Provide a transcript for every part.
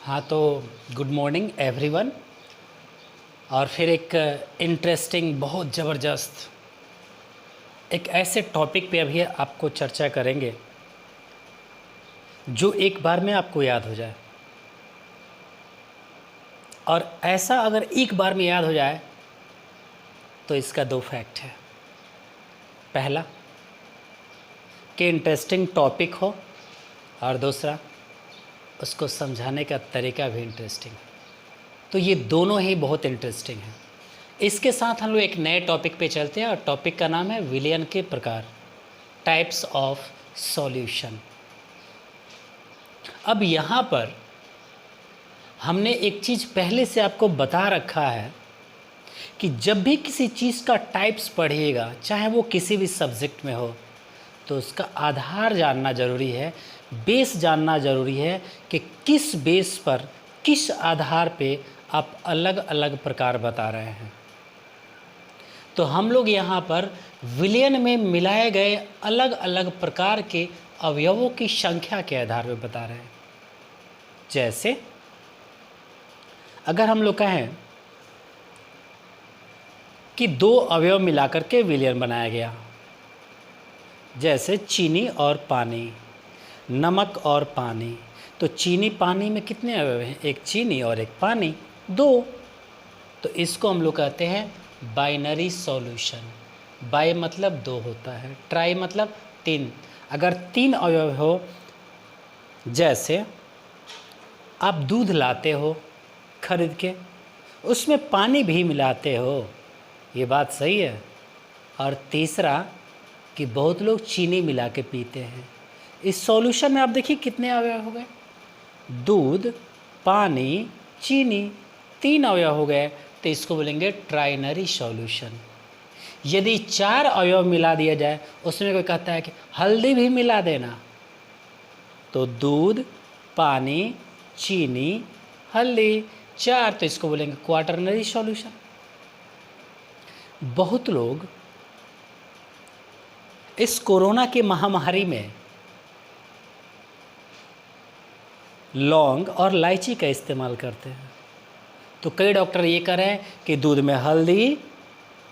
हाँ तो good morning everyone. और फिर एक इंटरेस्टिंग बहुत ज़बरदस्त एक ऐसे टॉपिक पे अभी आपको चर्चा करेंगे जो एक बार में आपको याद हो जाए। और ऐसा अगर एक बार में याद हो जाए तो इसका दो फैक्ट है। पहला कि इंटरेस्टिंग टॉपिक हो, और दूसरा उसको समझाने का तरीका भी इंटरेस्टिंग है। तो ये दोनों ही बहुत इंटरेस्टिंग हैं। इसके साथ हम लोग एक नए टॉपिक पे चलते हैं और टॉपिक का नाम है विलियन के प्रकार, टाइप्स ऑफ सॉल्यूशन। अब यहाँ पर हमने एक चीज़ पहले से आपको बता रखा है कि जब भी किसी चीज़ का टाइप्स पढ़िएगा, चाहे वो किसी भी सब्जेक्ट में हो, तो उसका आधार जानना ज़रूरी है, बेस जानना ज़रूरी है कि किस बेस पर, किस आधार पे आप अलग अलग प्रकार बता रहे हैं। तो हम लोग यहाँ पर विलियन में मिलाए गए अलग अलग प्रकार के अवयवों की संख्या के आधार पर बता रहे हैं। जैसे अगर हम लोग कहें कि दो अवयव मिलाकर के विलियन बनाया गया, जैसे चीनी और पानी, नमक और पानी, तो चीनी पानी में कितने अवयव हैं? एक चीनी और एक पानी, दो। तो इसको हम लोग कहते हैं बाइनरी सॉल्यूशन। बाई मतलब दो होता है, ट्राई मतलब तीन। अगर तीन अवयव हो, जैसे आप दूध लाते हो खरीद के, उसमें पानी भी मिलाते हो, ये बात सही है। और तीसरा कि बहुत लोग चीनी मिला के पीते हैं। इस सॉल्यूशन में आप देखिए कितने अवयव हो गए? दूध, पानी, चीनी, तीन अवयव हो गए। तो इसको बोलेंगे ट्राइनरी सॉल्यूशन। यदि चार अवयव मिला दिया जाए, उसमें कोई कहता है कि हल्दी भी मिला देना, तो दूध, पानी, चीनी, हल्दी, चार, तो इसको बोलेंगे क्वाटरनरी सॉल्यूशन। बहुत लोग इस कोरोना की महामारी में लौंग और इलायची का इस्तेमाल करते हैं। तो कई डॉक्टर ये कह रहे हैं कि दूध में हल्दी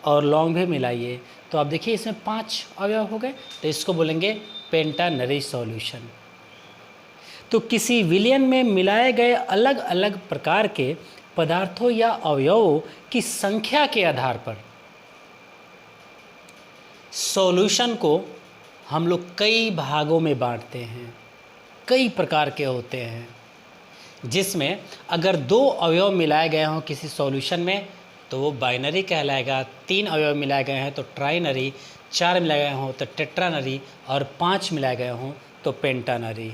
और लौंग भी मिलाइए। तो आप देखिए इसमें 5 अवयव हो गए, तो इसको बोलेंगे पेंटानरी सॉल्यूशन। तो किसी विलियन में मिलाए गए अलग अलग प्रकार के पदार्थों या अवयवों की संख्या के आधार पर सॉल्यूशन को हम लोग कई भागों में बांटते हैं। कई प्रकार के होते हैं, जिसमें अगर दो अवयव मिलाए गए हों किसी सॉल्यूशन में तो वो बाइनरी कहलाएगा, तीन अवयव मिलाए गए हैं तो ट्राइनरी, चार मिलाए गए हों तो टेट्रानरी, और 5 मिलाए गए हों तो पेंटानरी।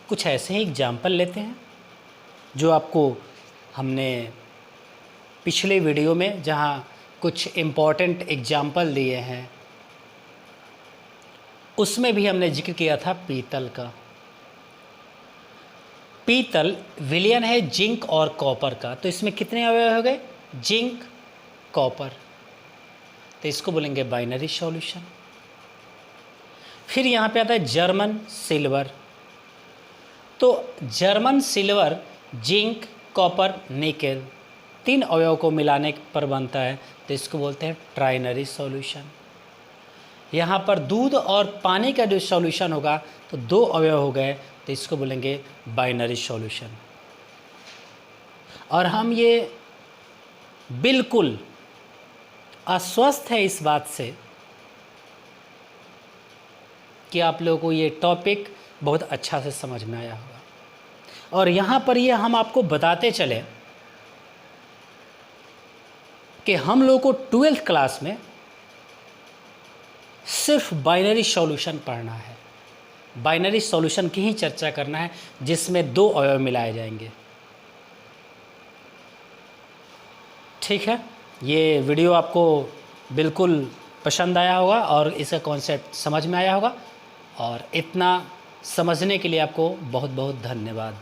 कुछ ऐसे ही एग्जाम्पल लेते हैं जो आपको हमने पिछले वीडियो में, जहाँ कुछ इम्पॉर्टेंट एग्जाम्पल दिए हैं, उसमें भी हमने जिक्र किया था पीतल का। पीतल विलियन है जिंक और कॉपर का। तो इसमें कितने अवयव हो गए? जिंक, कॉपर, तो इसको बोलेंगे बाइनरी सॉल्यूशन। फिर यहाँ पे आता है जर्मन सिल्वर। तो German silver zinc, copper, nickel, 3 अवयव को मिलाने पर बनता है, तो इसको बोलते हैं ट्राइनरी सॉल्यूशन। यहाँ पर दूध और पानी का जो सॉल्यूशन होगा तो 2 अवयव हो गए, तो इसको बोलेंगे बाइनरी सॉल्यूशन। और हम ये बिल्कुल आश्वस्त है इस बात से कि आप लोगों को ये टॉपिक बहुत अच्छा से समझ में आया होगा। और यहाँ पर ये हम आपको बताते चले कि हम लोगों को 12th क्लास में सिर्फ बाइनरी सॉल्यूशन पढ़ना है। बाइनरी सॉल्यूशन की ही चर्चा करना है, जिसमें 2 अवयव मिलाए जाएंगे। ठीक है, ये वीडियो आपको बिल्कुल पसंद आया होगा और इसका कॉन्सेप्ट समझ में आया होगा। और इतना समझने के लिए आपको बहुत बहुत धन्यवाद।